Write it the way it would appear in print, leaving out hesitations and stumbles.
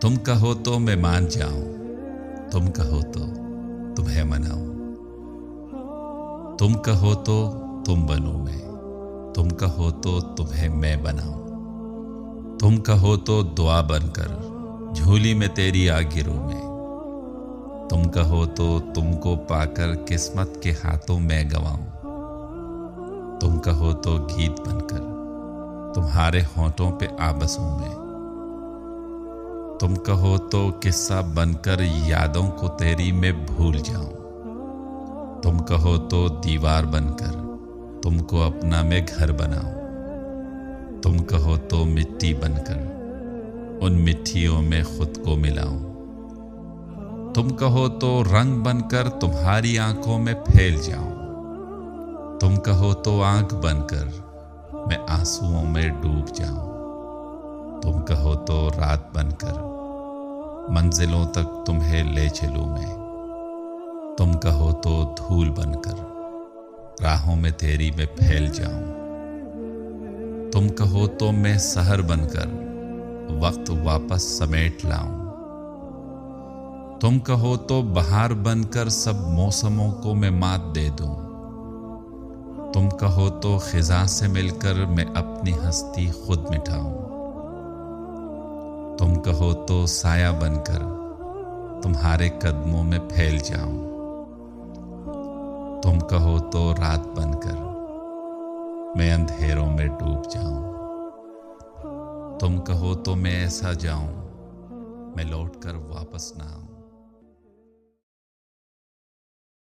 तुम कहो तो मैं मान जाऊं, तुम कहो तो तुम्हें मनाऊं। तुम कहो तो तुम बनूं मैं, तुम कहो तो तुम्हें मैं बनाऊं। तुम कहो तो दुआ बनकर झोली में तेरी आ गिरूं मैं। तुम कहो तो तुमको पाकर किस्मत के हाथों में गवाऊं। तुम कहो तो गीत बनकर तुम्हारे होंठों पे आ बसूं मैं। तुम कहो तो किस्सा बनकर यादों को तेरी मैं भूल जाऊं। तुम कहो तो दीवार बनकर तुमको अपना मैं घर बनाऊं। तुम कहो तो मिट्टी बनकर उन मिट्टियों में खुद को मिलाऊं। तुम कहो तो रंग बनकर तुम्हारी आंखों में फैल जाऊं। तुम कहो तो आंख बनकर मैं आंसुओं में डूब जाऊं। तुम कहो तो रात बनकर मंजिलों तक तुम्हें ले चलूं मैं। तुम कहो तो धूल बनकर राहों में तेरी मैं फैल जाऊं। तुम कहो तो मैं सहर बनकर वक्त वापस समेट लाऊं। तुम कहो तो बहार बनकर सब मौसमों को मैं मात दे दूं। तुम कहो तो खिजा से मिलकर मैं अपनी हस्ती खुद मिटाऊं। तुम कहो तो साया बनकर तुम्हारे कदमों में फैल जाऊं। तुम कहो तो रात बनकर मैं अंधेरों में डूब जाऊं। तुम कहो तो मैं ऐसा जाऊं मैं लौट कर वापस ना आऊं।